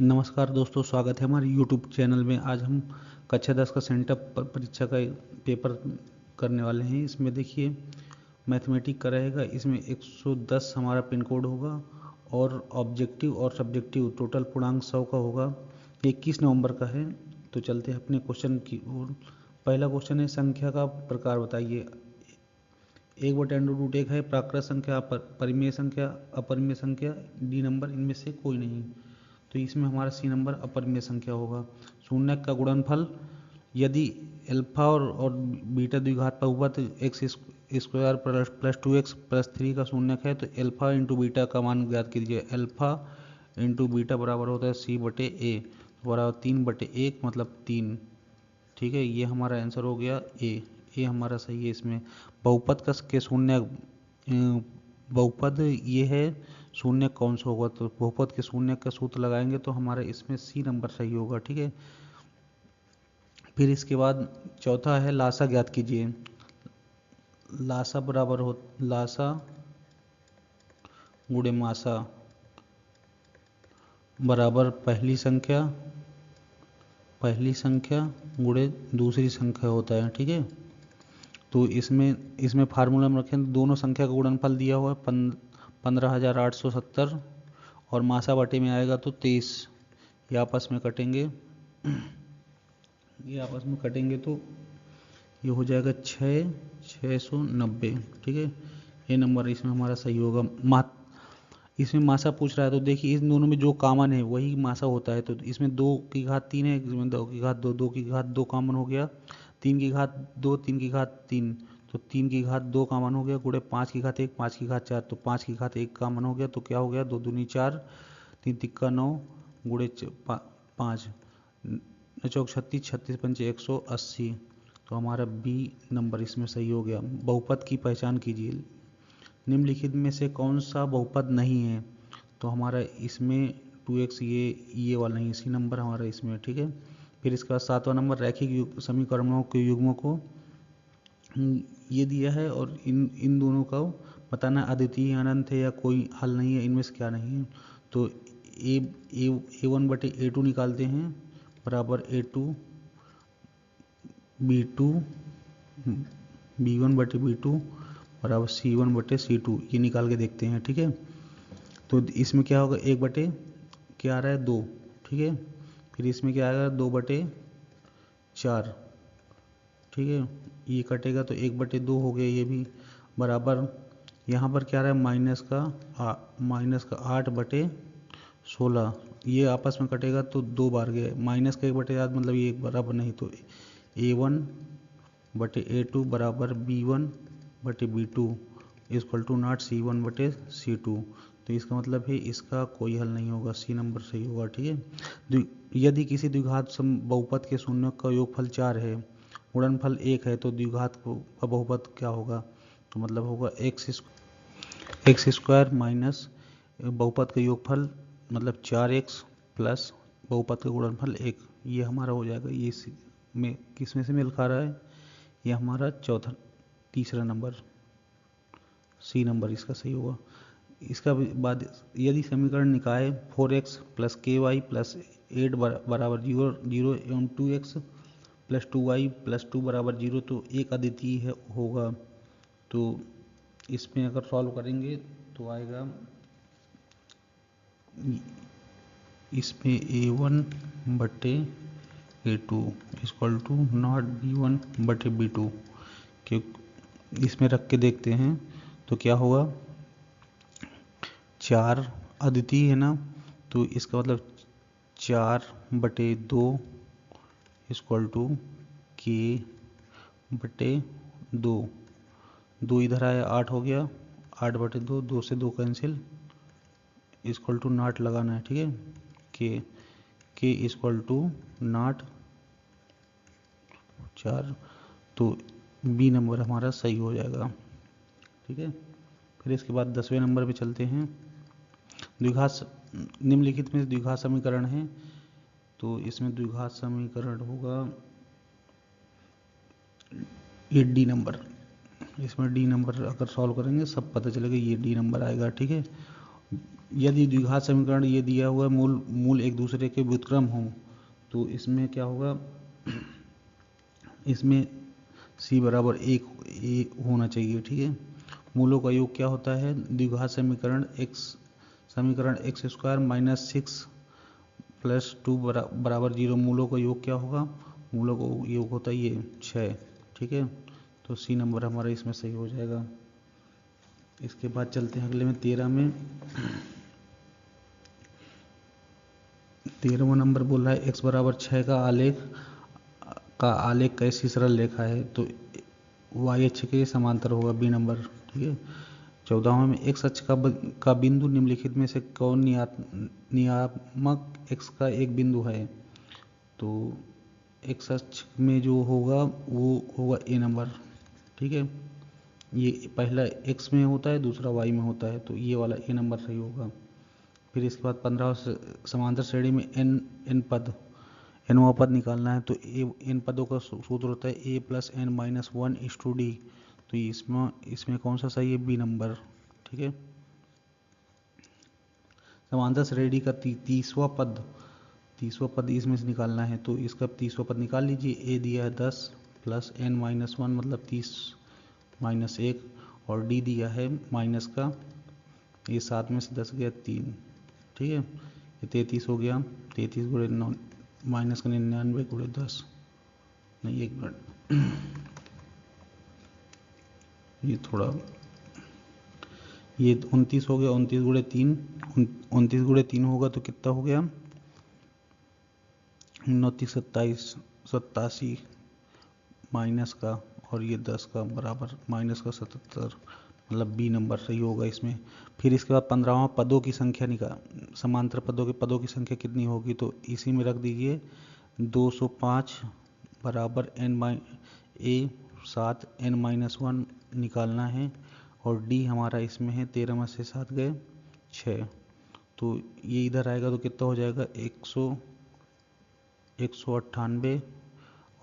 नमस्कार दोस्तों, स्वागत है हमारे YouTube चैनल में। आज हम कक्षा 10 का सेंटअप परीक्षा का पेपर करने वाले हैं। इसमें देखिए मैथमेटिक का रहेगा। इसमें 110 हमारा पिन कोड होगा और ऑब्जेक्टिव और सब्जेक्टिव टोटल पूर्णांक 100 का होगा। 21 नवंबर का है। तो चलते हैं अपने क्वेश्चन की ओर। पहला क्वेश्चन है, संख्या का प्रकार बताइए। 1/√1 है, प्राकृत संख्या, परिमेय संख्या, अपरिमेय संख्या, डी नंबर, इनमें से कोई नहीं। तो इसमें हमारा सी नंबर अपरिमेय संख्या होगा। शून्यक का गुणनफल, यदि अल्फा और बीटा द्विघात बहुपद x square plus 2x plus 3 का शून्यक है तो अल्फा इंटू बीटा का मान ज्ञात कीजिए। अल्फा इंटू बीटा बराबर होता है c/a बराबर 3/1 मतलब 3। ठीक है, ये हमारा आंसर हो गया ए हमारा सही है। इसमें बहुपद का के शून्य बहुपद ये है, शून्य कौन सा होगा, तो बहुपद के शून्य का सूत्र लगाएंगे तो हमारा इसमें सी नंबर सही होगा। ठीक है, फिर इसके बाद चौथा है, लासा ज्ञात कीजिए। लासा बराबर हो लासा गुणे मासा बराबर पहली संख्या गुणे दूसरी संख्या होता है। ठीक है, तो इसमें फार्मूला में रखें तो दोनों संख्या का गुणनफल दिया हुआ है 15,870 और मासा बटे में आएगा तो 23। ये आपस में कटेंगे तो ये हो जाएगा 690। ठीक है, ये नंबर इसमें हमारा सही होगा। इसमें मासा पूछ रहा है तो देखिए इन दोनों में जो कॉमन है वही मासा होता है। तो इसमें 2 की घात 3 है, इसमें 2 की घात 2, 2 की घात 2 कॉमन हो गया, 3 की घात 2, 3 की घात 3, तो 3 की घात 2 कॉमन हो गया, गुणे 5 की घात 1, 5 की घात 4, तो 5 की घात 1 कॉमन हो गया। तो क्या हो गया, 2 दूनी 4, 3 तिक्का 9, गुणे 5, 9 36, 36 पंचे 180। तो हमारा बी नंबर इसमें सही हो गया। बहुपद की पहचान कीजिए। निम्नलिखित में से कौन सा बहुपद नहीं है, तो हमारा इसमें 2x ये वाला नहीं, इसी नंबर हमारा इसमें। ठीक है, फिर इसका 7वां नंबर, रैखिक समीकरणों के युग्मों को ये दिया है और इन दोनों का बताना अद्वितीय अनंत है या कोई हल नहीं है, इनमें से क्या नहीं है। तो a1/a2 निकालते हैं बराबर a2 b2 b1/b2 बराबर c1/c2, ये निकाल के देखते हैं। ठीक है, तो इसमें क्या होगा, 1/, क्या आ रहा है 2। ठीक है, फिर इसमें क्या आएगा 2/4। ठीक है, ये कटेगा तो 1/2 हो गया, ये भी बराबर। यहाँ पर क्या आ रहा है माइनस का 8/16, ये आपस में कटेगा तो 2 बार गए, माइनस का 1/8 मतलब ये एक बराबर नहीं। तो a1/a2 बराबर b1/b2 equal to not c1/c2। तो इसका मतलब है इसका कोई हल नहीं होगा, सी नंबर सही होगा। ठीक है, यदि किसी द्विघात बहुपद के शून्य का योगफल 4 है, गुणनफल 1 है, तो द्विघात का बहुपद क्या होगा, तो मतलब होगा एक्स स्क्वायर माइनस बहुपद का योगफल मतलब 4x प्लस बहुपद का गुणनफल 1, ये हमारा हो जाएगा। ये में किस में से मेल खा रहा है, ये हमारा तीसरा नंबर, सी नंबर इसका सही होगा। इसका बाद यदि समीकरण निकाय 4x प्लस ky प्लस 8 बराबर 0 एवं 2x प्लस 2y प्लस 2 बराबर 0, तो एक अद्वितीय होगा। तो इसमें अगर सॉल्व करेंगे तो आएगा इसमें a1/a2 equal to not b1/b2, क्योंकि इसमें रख के देखते हैं तो क्या होगा, 4 अद्वितीय है ना, तो इसका मतलब 4/2 इक्वल टू k/2, 2 इधर आया 8 हो गया, 8/2, 2 से 2 कैंसिल, इक्वल टू नॉट लगाना है। ठीक है, के इक्वल टू नॉट 4, तो बी नंबर हमारा सही हो जाएगा। ठीक है, फिर इसके बाद 10वें नंबर पे चलते हैं। निम्नलिखित में द्विघात समीकरण है, तो इसमें द्विघात समीकरण होगा ये डी नंबर। इसमें डी नंबर अगर सॉल्व करेंगे सब पता चलेगा, ये डी नंबर आएगा। ठीक है, यदि द्विघात समीकरण ये दिया हुआ मूल मूल एक दूसरे के व्युत्क्रम हों तो इसमें क्या होगा, इसमें c बराबर एक होना चाहिए। ठीक है, मूलों का योग क्या होता है, द्विघात समीकरण एक्स स्क्वायर माइनस 6 प्लस 2 बराबर 0, मूलों का योग क्या होगा, मूलों का योग होता है ये 6। ठीक है, तो सी नंबर हमारा इसमें सही हो जाएगा। इसके बाद चलते हैं अगले में 13वां नंबर बोल रहा है x बराबर 6 का आलेख कैसी सरल रेखा है, तो y अक्ष के समांतर होगा, बी नंबर। ठीक है, 14वां में x अक्ष का बिंदु निम्नलिखित में से कौन नियामक x का एक बिंदु है, तो x अक्ष में जो होगा वो होगा ए नंबर। ठीक है, ये पहला x में होता है, दूसरा y में होता है, तो ये वाला ए नंबर सही होगा। फिर इसके बाद 15 समांतर श्रेणी में nवां पद निकालना है, तो n पदों का सूत्र होता है a plus n minus 1:d, तो इसमें कौन सा सही है, बी नंबर। ठीक है, समांतर श्रेणी का तीसवा पद इसमें से निकालना है, तो इसका तीसवा पद निकाल लीजिए। a दिया है 10 प्लस n माइनस 1 मतलब 30 माइनस 1, और d दिया है माइनस का, ये 7 में से 10 गया 3। ठीक है, ये 33 हो गया, 33 गुणे 9 माइनस का 99 गुणे 10, नहीं एक मिनट, ये थोड़ा, ये 29 हो गया, 29 गुणे 3, 29 गुणे 3 होगा तो कितना हो गया, 29 27 87 माइनस का, और ये 10 का बराबर माइनस का 77, मतलब बी नंबर सही होगा इसमें। फिर इसके बाद 15वां पदों की संख्या निकाल, समांतर पदों की संख्या कितनी होगी, तो इसी में रख दीजिए 205 बराबर ए 7 n माइनस 1 निकालना है, और डी हमारा इसमें है 13 में से 7 गए 6, तो ये इधर आएगा तो कितना हो जाएगा 198,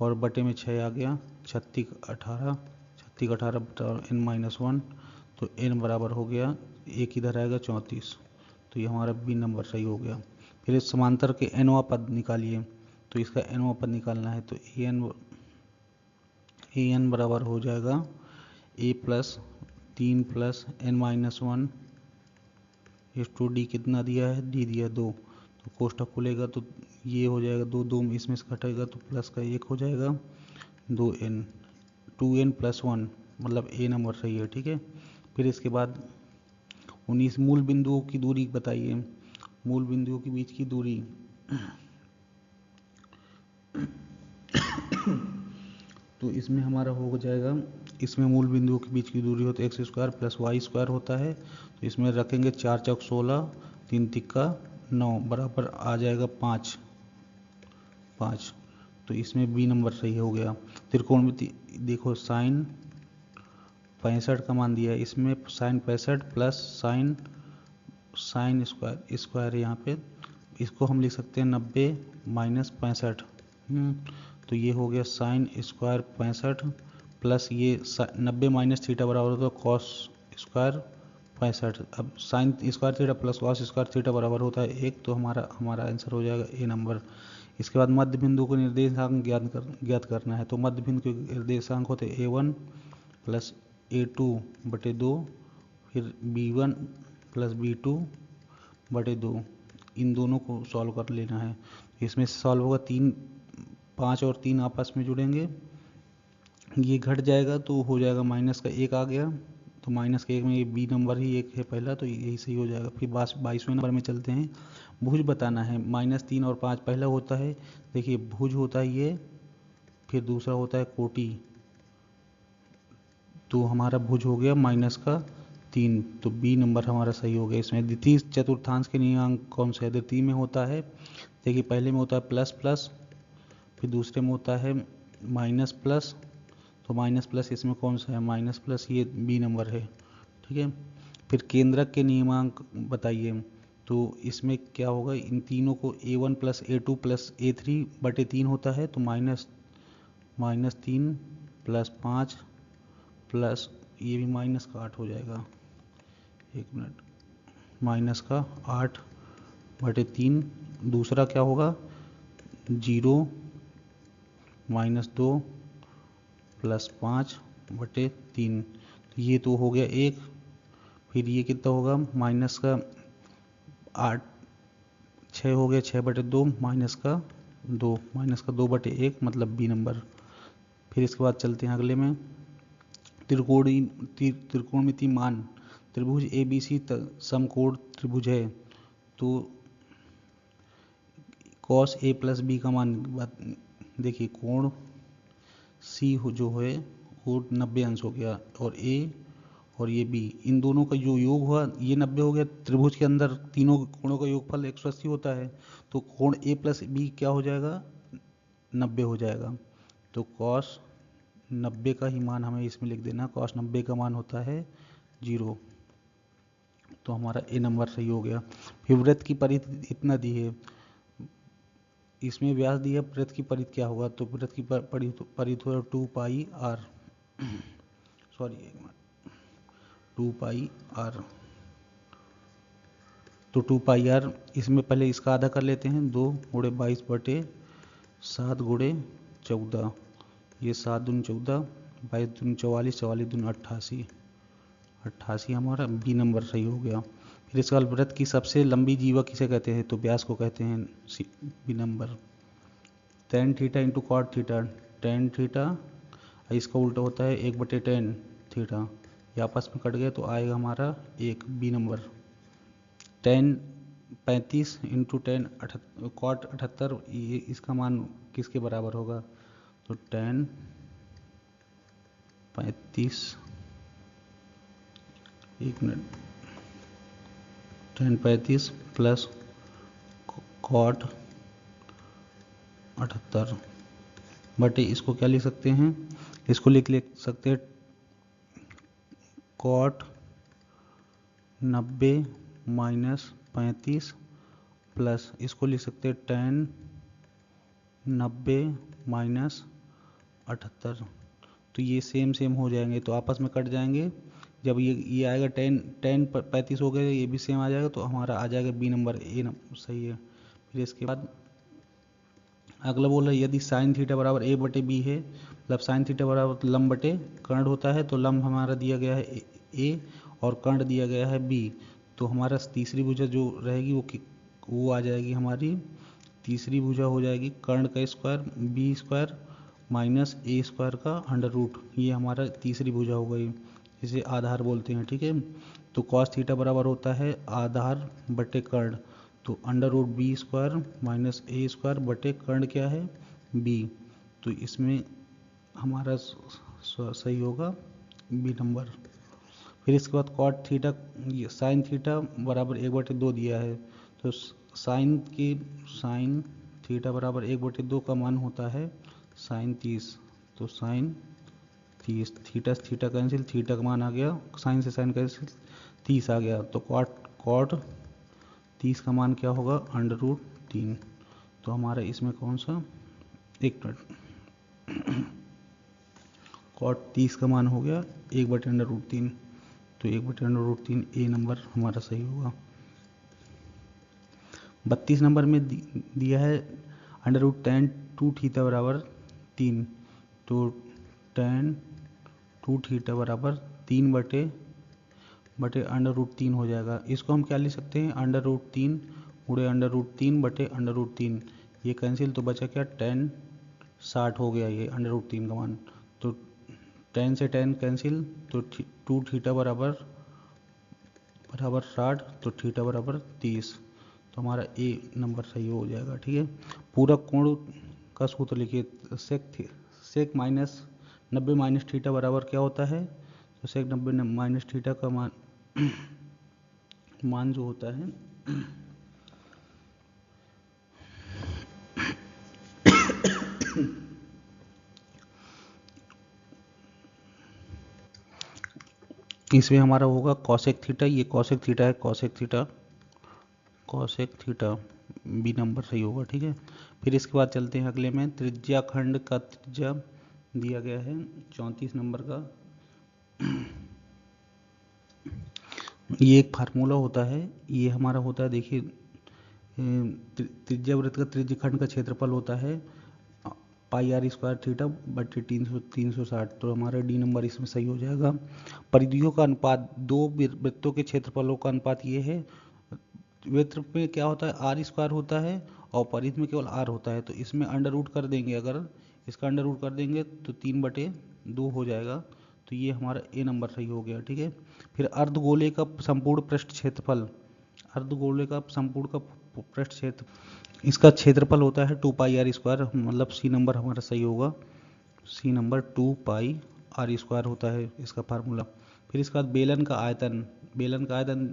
और बटे में 6 आ गया 36 18 बटा n माइनस 1, तो n बराबर हो गया, एक इधर आएगा 34, तो ये हमारा बी नंबर सही हो गया। फिर इस समांतर के nवां पद निकालिए, तो इसका nवां पद निकालना है, तो an बराबर हो जाएगा a plus 3 plus n minus 1 इस टू डी, कितना दिया है, डी दिया 2, तो कोष्ठक खुलेगा तो ये हो जाएगा 2 इसमें से घटेगा तो प्लस का 1 हो जाएगा 2n प्लस 1 मतलब ए नंबर सही है। ठीक है, फिर इसके बाद 19 मूल बिंदुओं की दूरी बताइए, मूल बिंदुओं के बीच की दूरी तो इसमें हमारा हो जाएगा, इसमें मूल बिंदुओं के बीच की दूरी होती है x square plus y square होता है, तो इसमें रखेंगे 4 चौक 16 3 तिक्का 9 बराबर आ जाएगा 5, तो इसमें बी नंबर सही हो गया। त्रिकोणमिति देखो साइन 65 का मान दिया है, इसमें साइन 65 प्लस साइन स्क्वायर यहाँ पे, इसको हम लिख सकते हैं 90 माइनस 65, तो ये हो गया साइन स्क्वायर 65 प्लस ये 90 माइनस थीटा बराबर होता है कॉस स्क्वायर 65। अब sine square theta plus cos square theta बराबर होता है 1, तो हमारा आंसर हो जाएगा ए नंबर। इसके बाद मध्य बिंदु को निर्देशांक ज्ञात करना है, तो मध्य बिंदु के निर्देशांक होते हैं a1 प्लस a2 बटे 2, फिर b1 प्लस b2 बटे 2, इन दोनों को सॉल्व कर लेना है। इसमें सॉल्व होगा 5 और 3 आपस में जुड़ेंगे, ये घट जाएगा तो हो जाएगा माइनस का 1 आ गया, तो माइनस के 1 में ये बी नंबर ही एक है पहला, तो यही सही हो जाएगा। फिर 22वें नंबर में चलते हैं, भुज बताना है, -3 और 5 पहला होता है, देखिए भुज होता है ये, फिर दूसरा होता है कोटि, तो हमारा भुज हो गया -3, तो बी नंबर हमारा सही हो गया। इसमें द्वितीय चतुर्थांश के नियमांक कौन सा है, द्वितीय में होता है, देखिए पहले में होता है प्लस प्लस, फिर दूसरे में होता है माइनस प्लस, तो माइनस प्लस इसमें कौन सा है, माइनस प्लस ये बी नंबर है। ठीक है, फिर केंद्रक के नियमांक बताइए, तो इसमें क्या होगा, इन तीनों को a1 plus a2 plus a3 बटे 3 होता है, तो -3 प्लस 5 प्लस ये भी -8 हो जाएगा, एक मिनट, माइनस का 8/3। दूसरा क्या होगा 0 -2 + 5/3। तो ये तो हो गया 1। फिर ये कितना होगा माइनस का 8 6 हो गया 6/2 माइनस का 2/1 मतलब बी नंबर। फिर इसके बाद चलते हैं अगले में त्रिकोणमिति मान। त्रिभुज ABC समकोण त्रिभुज है तो cos A + B का मान देखिए कोण C जो है वो 90 अंश हो गया और A और ये B इन दोनों का जो योग हुआ ये 90 हो गया। त्रिभुज के अंदर तीनों कोणों का योगफल 180 होता है तो कोण A + B क्या हो जाएगा 90 हो जाएगा। तो cos 90 का ही मान हमें इसमें लिख देना। cos 90 का मान होता है 0। तो हमारा ए नंबर सही हो गया। फिर वृत्त की परिधि इतना दी है, इसमें व्यास दिया, वृत्त की परिधि क्या होगा तो वृत्त की परिधि हो 2πr सॉरी 2πr। तो 2πr इसमें पहले इसका आधा कर लेते हैं 2 × 22/7 × 14। ये 7 दूनी 14 22 दूनी 44 44 दूनी 88 88 हमारा बी नंबर सही हो गया। फिर इसके बाद वृत्त की सबसे लंबी जीवा किसे कहते हैं तो व्यास को कहते हैं B number. tan θ × cot θ tan θ इसका उल्टा होता है 1/tan θ। ये आपस में कट गए तो आएगा हमारा 1 B number. tan 35 × tan cot 78 ये इसका मान किसके बराबर होगा तो tan 35 1 मिनट tan 35 + cot 78 बटे इसको क्या लिख सकते हैं इसको लिख सकते हैं cot 90 - 35 प्लस इसको लिख सकते हैं tan 90 - 78। तो ये सेम हो जाएंगे तो आपस में कट जाएंगे। जब ये आएगा tan 35 हो गया ये भी सेम आ जाएगा तो हमारा आ जाएगा बी नंबर ए नंबर सही है। फिर इसके बाद अगला बोल रहा है यदि sin θ बराबर a/b है मतलब sin θ बराबर लंब बटे कर्ण होता है तो लंब हमारा दिया गया है a और कर्ण दिया गया है b। तो हमारा तीसरी भुजा जो रहेगी वो आ जाएगी हमारी तीसरी भुजा हो जाएगी कर्ण का स्क्वायर b² - a² का √। ये हमारा तीसरी भुजा हो गई इसे आधार बोलते हैं ठीक है। तो cos θ बराबर होता है आधार बटे कर्ण तो √b² - a² बटे कर्ण क्या है b। तो इसमें हमारा सही होगा बी नंबर। फिर इसके बाद cot θ sin θ बराबर 1/2 दिया है तो sin θ बराबर 1/2 का मान होता है sin 30। तो sin 30 थीटा कैंसिल थीटा का मान आ गया साइन से साइन कैंसिल 30 आ गया तो cot 30 का मान क्या होगा √3। तो हमारा इसमें कौन सा एक मिनट cot 30 का मान हो गया 1/√3। तो 1/√3 ए नंबर हमारा सही होगा। 32 नंबर में दिया है √tan 2θ बराबर 3। तो tan 2θ बराबर 3 बटे √3 हो जाएगा। इसको हम क्या लिख सकते हैं √3 × √3 बटे √3 ये कैंसिल तो बचा क्या tan 60 हो गया ये √3 का मान। तो tan से tan कैंसिल तो 2θ बराबर 60 तो θ बराबर 30। तो हमारा ए नंबर सही हो जाएगा ठीक है। पूरक कोण का सूत्र लिखिए sec -90 - θ बराबर क्या होता है तो sec 90 - θ का मान जो होता है इसमें हमारा होगा cosec θ। ये cosec θ है cosec θ बी नंबर सही होगा ठीक है। फिर इसके बाद चलते हैं अगले में त्रिज्या खंड का त्रिज्या दिया गया है 34 नंबर का। ये एक फार्मूला होता है, ये हमारा होता है, देखिए त्रिज्या वृत्त का त्रिज्यखंड का क्षेत्रफल होता है पाई आर स्क्वायर थीटा बटे 360। तो हमारा डी नंबर इसमें सही हो जाएगा। परिधियों का अनुपात, दो वृत्तों के क्षेत्रफलों का अनुपात ये है। वृत्त में क्या होता है, आर स्क्वायर होता है और परिधि में केवल आर होता है। तो इसमें अंडर रूट कर देंगे, अगर इसका अंडर रूट कर देंगे तो 3/2 हो जाएगा। तो ये हमारा ए नंबर सही हो गया, ठीक है। फिर अर्धगोले का संपूर्ण पृष्ठ क्षेत्रफल, अर्धगोले का संपूर्ण का पृष्ठ क्षेत्र, इसका क्षेत्रफल होता है 2πr², मतलब सी नंबर हमारा सही होगा। सी नंबर 2πr² होता है इसका फार्मूला। फिर इसके बाद बेलन का आयतन, बेलन का आयतन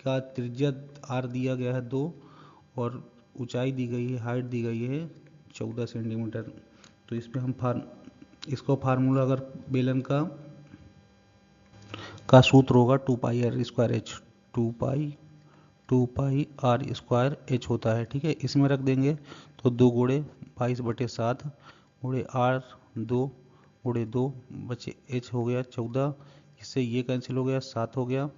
का त्रिज्या आर दिया गया है 2 और ऊंचाई दी गई है, हाइट दी गई है 14 सेंटीमीटर। तो इसमें हम इसको फार्मूला अगर बेलन का सूत्र होगा 2πr²h, 2πr² होता है, ठीक है। इसमें रख देंगे तो 2 गुणे 22/7 गुणे r 2 बचे h हो गया 14, इससे ये कैंसिल हो गया 7 हो गया।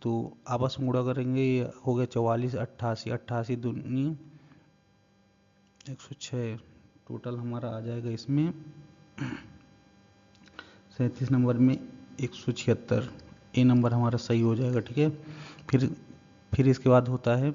तो आपस में गुणा करेंगे, ये हो गया 44, 88, 88 दूनी 106, टोटल हमारा आ जाएगा इसमें 37 नंबर में 176। ए नंबर हमारा सही हो जाएगा, ठीक है। फिर इसके बाद होता है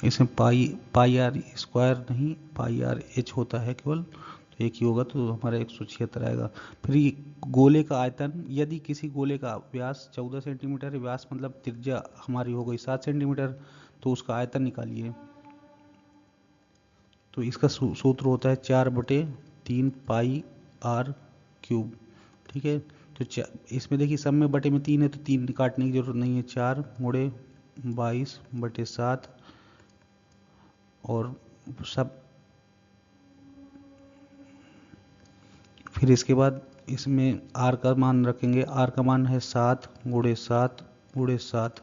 इसमें पाई आर स्क्वायर नहीं, पाई आर एच होता है केवल, तो एक ही होगा, तो हमारा 176 आएगा। फिर ये गोले का आयतन, यदि किसी गोले का व्यास 14 सेंटीमीटर है, व्यास मतलब त्रिज्या हमारी हो गई 7 सेंटीमीटर, तो उसका आयतन निकालिए। तो इसका सूत्र होता है 4/3 पाई आर क्यूब, ठीक है। तो इसमें देखिए सब में बटे में 3 है, तो 3 काटने की जरूरत नहीं है, 4 गुणे 22/7 और सब। फिर इसके बाद इसमें आर का मान रखेंगे, आर का मान है 7 गुणे 7 गुणे 7,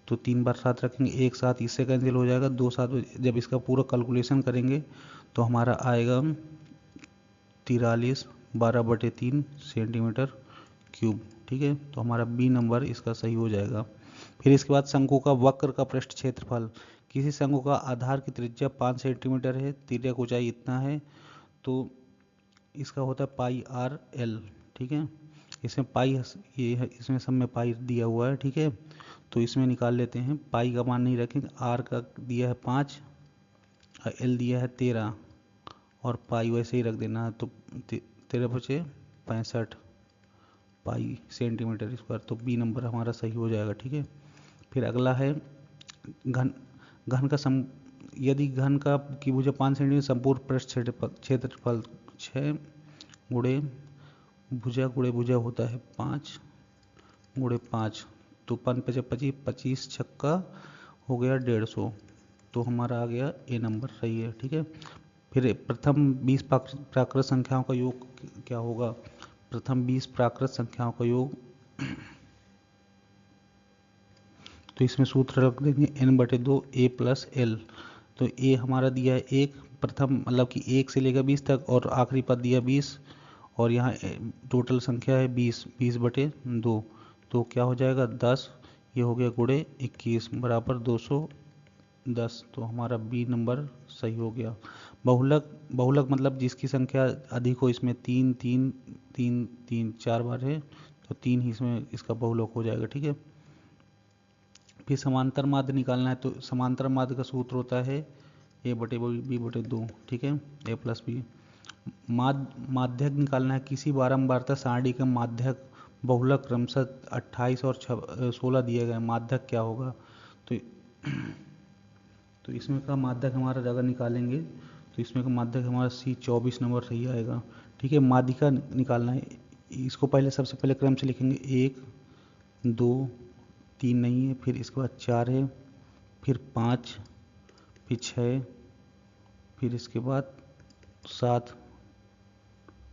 तो 3 बार 7 रखेंगे, एक 7 इससे कैंसिल हो जाएगा, 2 7। जब इसका पूरा कैलकुलेशन करेंगे तो हमारा आएगा 43 12/3 सेंटीमीटर क्यूब, ठीक है। तो हमारा बी नंबर इसका सही हो जाएगा। फिर इसके बाद शंकु का वक्र का पृष्ठ क्षेत्रफल, किसी शंकु का आधार की त्रिज्या 5 सेंटीमीटर है, तिर्यक ऊंचाई इतना है, तो इसका होता है पाई आर एल, ठीक है। इसमें पाई ये है, इसमें सब में पाई दिया हुआ है, ठीक है। तो इसमें निकाल लेते हैं, पाई का मान नहीं रखेंगे, आर का दिया है 5 और एल दिया है 13 और पाई वैसे ही रख देना है। तो 13 बचे 65 पाई सेंटीमीटर स्क्वायर, तो बी नंबर हमारा सही हो जाएगा, ठीक है। फिर अगला है घन, घन का यदि घन का की भुजा 5 सेंटीमीटर, संपूर्ण पृष्ठ क्षेत्रफल 6 गुणे भुजा होता है 5 गुणे 5, तो 5×5 = 25, छक्का हो गया 150, तो हमारा आ गया ए नंबर सही है, ठीक है। फिर प्रथम 20 प्राकृत संख्याओं का योग क्या होगा, प्रथम 20 प्राकृत संख्याओं का योग, तो इसमें सूत्र रख देंगे n/2 a + l। तो a हमारा दिया है 1, प्रथम मतलब कि 1 से लेकर 20 तक, और आखिरी पद दिया 20, और यहाँ टोटल संख्या है 20/2, तो क्या हो जाएगा 10, ये हो गया गुणे 21 बराबर 210, तो हमारा बी नंबर सही हो गया। बहुलक, बहुलक मतलब जिसकी संख्या अधिक हो, इसमें 3 3 3 3 4 बार है, तो 3 ही इसमें इसका बहुलक हो जाएगा, ठीक है। फिर समांतर माध्य निकालना है, तो समांतर माध्य का सूत्र होता है a/b/2, ठीक है, a + b। माध्यक निकालना है, किसी बारंबारता सारणी का माध्यक बहुलक क्रमशः 28 और 16 दिए गए, माध्यक क्या होगा, तो इसमें का माध्यक हमारा अगर निकालेंगे तो इसमें का माध्यक हमारा सी 24 नंबर सही आएगा, ठीक है। माध्यिका निकालना है, इसको पहले सबसे पहले क्रम से लिखेंगे, 1 2 3 नहीं है, फिर इसके बाद 4 है, फिर 5, फिर 6, फिर इसके बाद 7,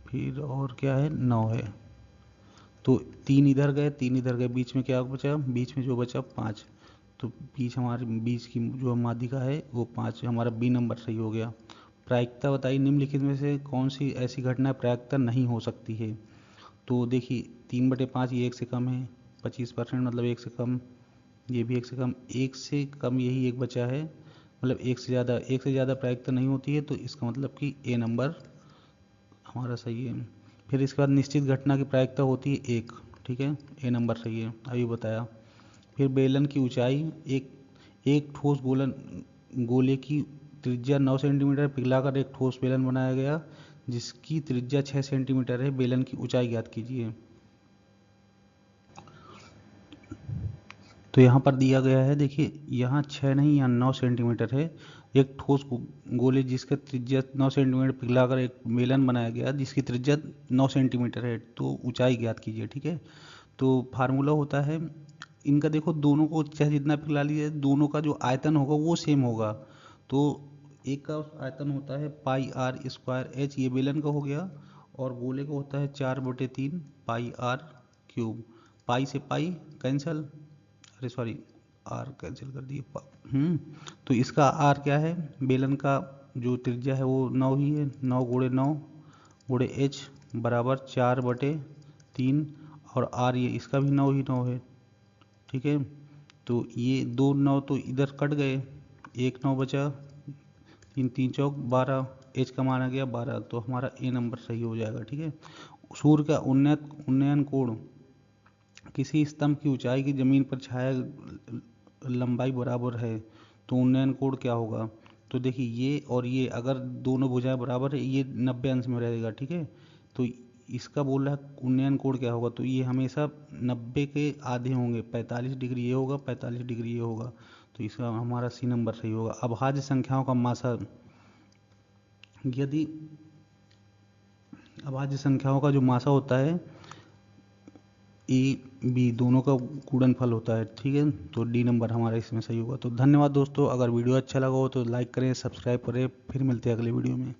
फिर और क्या है 9 है, तो 3 इधर गए 3 इधर गए, बीच में क्या बचा, बीच में जो बचा 5, तो हमारे बीच की जो माध्यिका है वो 5, हमारा बी नंबर सही हो गया। प्रायिकता बताइए, निम्नलिखित में से कौन सी ऐसी घटना प्रायिकता नहीं हो सकती है, तो देखिए 3/5 ये 1 से कम है, 25% मतलब 1 से कम, ये भी 1 से कम, 1 से कम यही एक बचा है, मतलब 1 से ज़्यादा प्रायिकता नहीं होती है, तो इसका मतलब कि ए नंबर हमारा सही है। फिर इसके बाद निश्चित घटना की प्रायिकता होती है 1, ठीक है, ए नंबर सही है, अभी बताया। फिर बेलन की ऊंचाई, एक ठोस गोले की त्रिज्या 9 सेंटीमीटर पिघलाकर एक ठोस बेलन बनाया गया जिसकी त्रिज्या 6 सेंटीमीटर है, बेलन की ऊंचाई ज्ञात कीजिए। तो यहाँ पर दिया गया है, देखिए यहाँ 6 नहीं, यहाँ 9 सेंटीमीटर है। एक ठोस गोले जिसका त्रिज्या 9 सेंटीमीटर पिघलाकर एक बेलन बनाया गया जिसकी त्रिज्या 9 सेंटीमीटर है, तो ऊंचाई ज्ञात कीजिए, ठीक है। तो फार्मूला होता है इनका, देखो दोनों को चाहे जितना पिघला लीजिए, दोनों का जो आयतन होगा वो सेम होगा। तो एक का आयतन होता है πr²h, ये बेलन का हो गया, और गोले का होता है 4/3 πr³। पाई से पाई कैंसिल, अरे सॉरी आर कैंसिल कर दिए, तो इसका आर क्या है, बेलन का जो त्रिज्या है वो 9 ही है, 9 × 9 × h बराबर 4/3, और आर ये इसका भी 9 ही 9 है, ठीक है। तो ये 2 9 तो इधर कट गए, 1 9 बचा, 3 3 चौक 12, एच का मान आ गया 12, तो हमारा ए नंबर सही हो जाएगा, ठीक है। सूर्य का उन्नयन कोण किसी स्तंभ की ऊंचाई की जमीन पर छाया लंबाई बराबर है, तो उन्नयन कोण क्या होगा। तो देखिए ये और ये अगर दोनों भुजाएं बराबर है, ये 90 अंश में रहेगा, ठीक है। तो इसका बोल रहा है उन्नयन कोण क्या होगा, तो ये हमेशा 90 के आधे होंगे, 45 डिग्री ये होगा, 45 डिग्री ये होगा, तो इसका हमारा सी नंबर सही होगा। अभाज्य संख्याओं का मासा, यदि अभाज्य संख्याओं का जो मासा होता है ए बी दोनों का गुणनफल होता है, ठीक है, तो डी नंबर हमारा इसमें सही होगा। तो धन्यवाद दोस्तों, अगर वीडियो अच्छा लगा हो तो लाइक करें, सब्सक्राइब करें, फिर मिलते हैं अगले वीडियो में।